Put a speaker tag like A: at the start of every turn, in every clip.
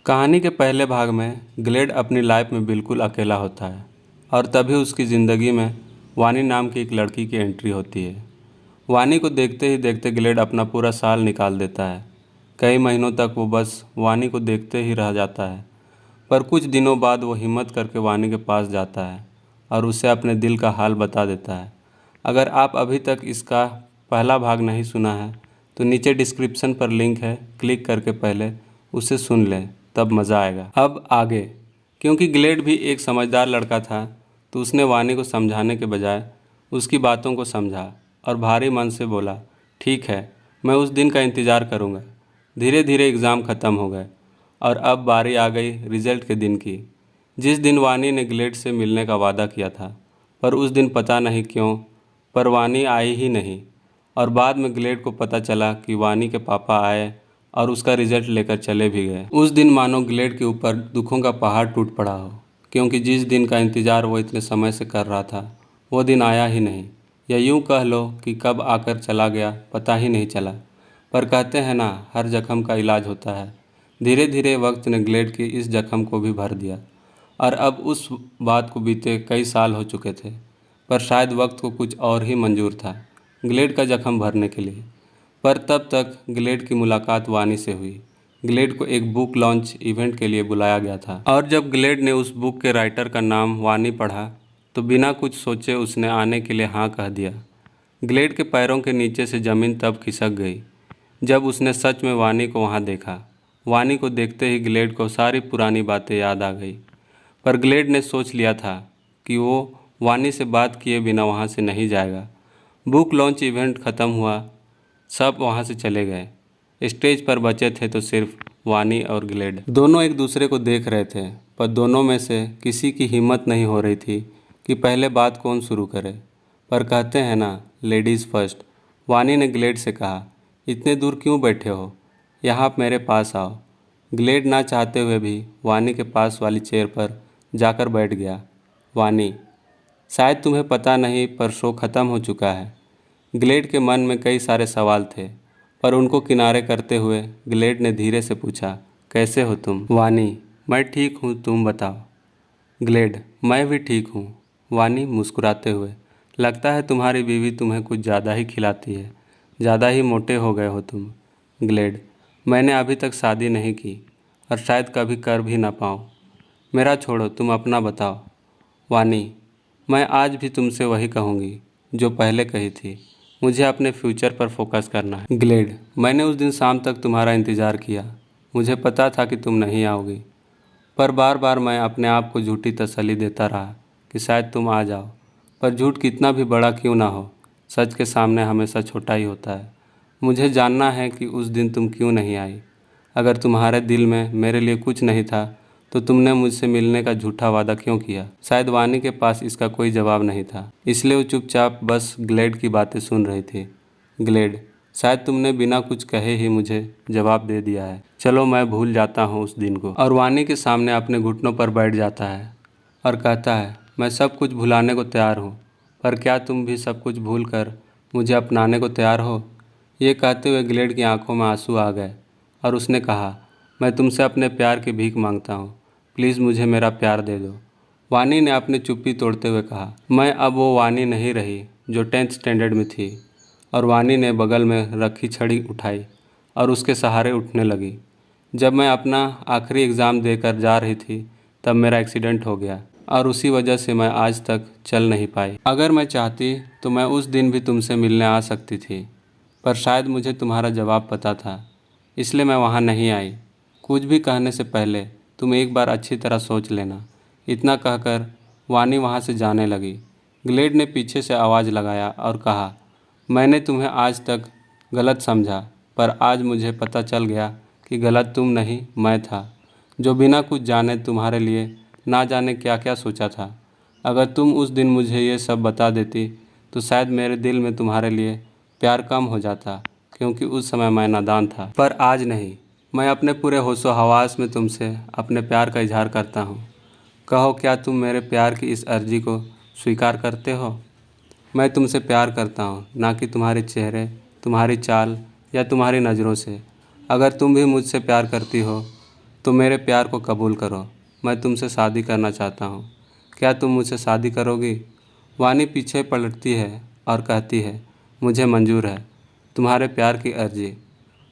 A: कहानी के पहले भाग में ग्लेड अपनी लाइफ में बिल्कुल अकेला होता है और तभी उसकी ज़िंदगी में वानी नाम की एक लड़की की एंट्री होती है। वानी को देखते ही देखते ग्लेड अपना पूरा साल निकाल देता है। कई महीनों तक वो बस वानी को देखते ही रह जाता है। पर कुछ दिनों बाद वो हिम्मत करके वानी के पास जाता है और उसे अपने दिल का हाल बता देता है। अगर आप अभी तक इसका पहला भाग नहीं सुना है तो नीचे डिस्क्रिप्शन पर लिंक है, क्लिक करके पहले उसे सुन लें, तब मज़ा आएगा। अब आगे, क्योंकि ग्लेड भी एक समझदार लड़का था तो उसने वानी को समझाने के बजाय उसकी बातों को समझा और भारी मन से बोला, ठीक है, मैं उस दिन का इंतज़ार करूँगा। धीरे धीरे एग्ज़ाम ख़त्म हो गए और अब बारी आ गई रिज़ल्ट के दिन की, जिस दिन वानी ने ग्लेड से मिलने का वादा किया था। पर उस दिन पता नहीं क्यों पर वानी आई ही नहीं और बाद में ग्लेड को पता चला कि वानी के पापा आए और उसका रिजल्ट लेकर चले भी गए। उस दिन मानो ग्लेड के ऊपर दुखों का पहाड़ टूट पड़ा हो, क्योंकि जिस दिन का इंतज़ार वो इतने समय से कर रहा था वो दिन आया ही नहीं, या यूँ कह लो कि कब आकर चला गया पता ही नहीं चला। पर कहते हैं ना, हर जख्म का इलाज होता है। धीरे धीरे वक्त ने ग्लेड की इस जख्म को भी भर दिया और अब उस बात को बीते कई साल हो चुके थे, पर शायद वक्त को कुछ और ही मंजूर था ग्लेड का जख्म भरने के लिए। पर तब तक ग्लेड की मुलाकात वानी से हुई। ग्लेड को एक बुक लॉन्च इवेंट के लिए बुलाया गया था और जब ग्लेड ने उस बुक के राइटर का नाम वानी पढ़ा तो बिना कुछ सोचे उसने आने के लिए हाँ कह दिया। ग्लेड के पैरों के नीचे से ज़मीन तब खिसक गई जब उसने सच में वानी को वहाँ देखा। वानी को देखते ही ग्लेड को सारी पुरानी बातें याद आ गई, पर ग्लेड ने सोच लिया था कि वो वानी से बात किए बिना वहाँ से नहीं जाएगा। बुक लॉन्च इवेंट ख़त्म हुआ, सब वहाँ से चले गए। स्टेज पर बचे थे तो सिर्फ वानी और ग्लेड। दोनों एक दूसरे को देख रहे थे, पर दोनों में से किसी की हिम्मत नहीं हो रही थी कि पहले बात कौन शुरू करे। पर कहते हैं ना, लेडीज़ फर्स्ट। वानी ने ग्लेड से कहा, इतने दूर क्यों बैठे हो, यहाँ आप मेरे पास आओ। ग्लेड ना चाहते हुए भी वानी के पास वाली चेयर पर जाकर बैठ गया। वानी, शायद तुम्हें पता नहीं पर शो ख़त्म हो चुका है। ग्लेड के मन में कई सारे सवाल थे, पर उनको किनारे करते हुए ग्लेड ने धीरे से पूछा, कैसे हो तुम? वानी, मैं ठीक हूँ, तुम बताओ। ग्लेड, मैं भी ठीक हूँ। वानी मुस्कुराते हुए, लगता है तुम्हारी बीवी तुम्हें कुछ ज़्यादा ही खिलाती है, ज़्यादा ही मोटे हो गए हो तुम। ग्लेड, मैंने अभी तक शादी नहीं की और शायद कभी कर भी ना पाऊँ। मेरा छोड़ो, तुम अपना बताओ। वानी, मैं आज भी तुमसे वही कहूँगी जो पहले कही थी, मुझे अपने फ्यूचर पर फोकस करना है। ग्लेड, मैंने उस दिन शाम तक तुम्हारा इंतज़ार किया, मुझे पता था कि तुम नहीं आओगी, पर बार बार मैं अपने आप को झूठी तसल्ली देता रहा कि शायद तुम आ जाओ। पर झूठ कितना भी बड़ा क्यों ना हो, सच के सामने हमेशा छोटा ही होता है। मुझे जानना है कि उस दिन तुम क्यों नहीं आई। अगर तुम्हारे दिल में मेरे लिए कुछ नहीं था तो तुमने मुझसे मिलने का झूठा वादा क्यों किया? शायद वानी के पास इसका कोई जवाब नहीं था, इसलिए वो चुपचाप बस ग्लेड की बातें सुन रही थी। ग्लेड, शायद तुमने बिना कुछ कहे ही मुझे जवाब दे दिया है। चलो मैं भूल जाता हूँ उस दिन को। और वानी के सामने अपने घुटनों पर बैठ जाता है और कहता है, मैं सब कुछ भुलाने को तैयार हूँ, पर क्या तुम भी सब कुछ भूल कर मुझे अपनाने को तैयार हो? ये कहते हुए ग्लेड की आंखों में आंसू आ गए और उसने कहा, मैं तुमसे अपने प्यार की भीख मांगता हूँ, प्लीज़ मुझे मेरा प्यार दे दो। वानी ने अपनी चुप्पी तोड़ते हुए कहा, मैं अब वो वानी नहीं रही जो 10th स्टैंडर्ड में थी। और वानी ने बगल में रखी छड़ी उठाई और उसके सहारे उठने लगी। जब मैं अपना आखिरी एग्ज़ाम देकर जा रही थी तब मेरा एक्सीडेंट हो गया और उसी वजह से मैं आज तक चल नहीं पाई। अगर मैं चाहती तो मैं उस दिन भी तुमसे मिलने आ सकती थी, पर शायद मुझे तुम्हारा जवाब पता था, इसलिए मैं वहाँ नहीं आई। कुछ भी कहने से पहले तुम एक बार अच्छी तरह सोच लेना। इतना कहकर वानी वहाँ से जाने लगी। ग्लेड ने पीछे से आवाज़ लगाया और कहा, मैंने तुम्हें आज तक गलत समझा, पर आज मुझे पता चल गया कि गलत तुम नहीं मैं था, जो बिना कुछ जाने तुम्हारे लिए ना जाने क्या क्या सोचा था। अगर तुम उस दिन मुझे ये सब बता देती तो शायद मेरे दिल में तुम्हारे लिए प्यार कम हो जाता, क्योंकि उस समय मैं नादान था। पर आज नहीं, मैं अपने पूरे होशो हवास में तुमसे अपने प्यार का इजहार करता हूँ। कहो, क्या तुम मेरे प्यार की इस अर्जी को स्वीकार करते हो? मैं तुमसे प्यार करता हूँ, ना कि तुम्हारे चेहरे, तुम्हारी चाल या तुम्हारी नज़रों से। अगर तुम भी मुझसे प्यार करती हो तो मेरे प्यार को कबूल करो, मैं तुमसे शादी करना चाहता हूँ। क्या तुम मुझसे शादी करोगी? वानी पीछे पलटती है और कहती है, मुझे मंजूर है तुम्हारे प्यार की अर्जी।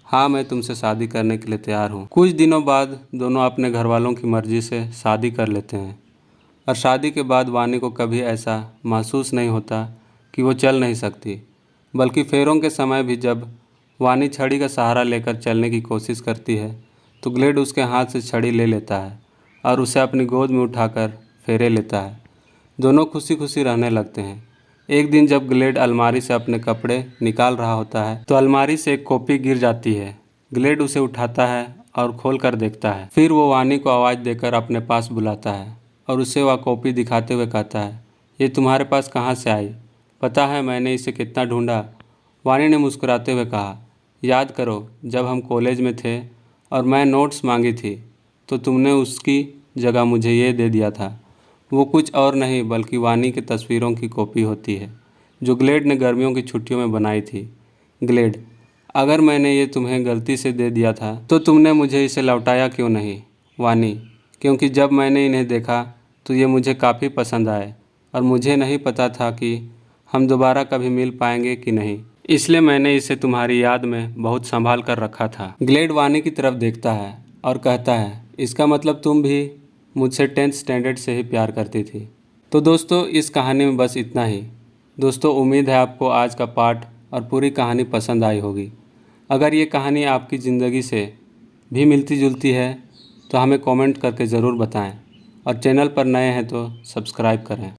A: हाँ, मैं तुमसे शादी करने के लिए तैयार हूँ। कुछ दिनों बाद दोनों अपने घर वालों की मर्ज़ी से शादी कर लेते हैं और शादी के बाद वानी को कभी ऐसा महसूस नहीं होता कि वो चल नहीं सकती, बल्कि फेरों के समय भी जब वानी छड़ी का सहारा लेकर चलने की कोशिश करती है तो ग्लेड उसके हाथ से छड़ी ले लेता है और उसे अपनी गोद में उठाकर फेरे लेता है। दोनों खुशी खुशी रहने लगते हैं। एक दिन जब ग्लेड अलमारी से अपने कपड़े निकाल रहा होता है तो अलमारी से एक कॉपी गिर जाती है। ग्लेड उसे उठाता है और खोल कर देखता है। फिर वो वानी को आवाज़ देकर अपने पास बुलाता है और उसे वह कॉपी दिखाते हुए कहता है, ये तुम्हारे पास कहाँ से आई? पता है मैंने इसे कितना ढूंढा। वानी ने मुस्कुराते हुए कहा, याद करो जब हम कॉलेज में थे और मैं नोट्स मांगी थी तो तुमने उसकी जगह मुझे ये दे दिया था। वो कुछ और नहीं बल्कि वानी की तस्वीरों की कॉपी होती है जो ग्लेड ने गर्मियों की छुट्टियों में बनाई थी। ग्लेड, अगर मैंने ये तुम्हें गलती से दे दिया था तो तुमने मुझे इसे लौटाया क्यों नहीं? वानी, क्योंकि जब मैंने इन्हें देखा तो ये मुझे काफ़ी पसंद आए और मुझे नहीं पता था कि हम दोबारा कभी मिल पाएंगे कि नहीं, इसलिए मैंने इसे तुम्हारी याद में बहुत संभाल कर रखा था। ग्लेड वानी की तरफ देखता है और कहता है, इसका मतलब तुम भी मुझसे 10th स्टैंडर्ड से ही प्यार करती थी। तो दोस्तों, इस कहानी में बस इतना ही। दोस्तों, उम्मीद है आपको आज का पाठ और पूरी कहानी पसंद आई होगी। अगर ये कहानी आपकी ज़िंदगी से भी मिलती जुलती है तो हमें कमेंट करके ज़रूर बताएं और चैनल पर नए हैं तो सब्सक्राइब करें।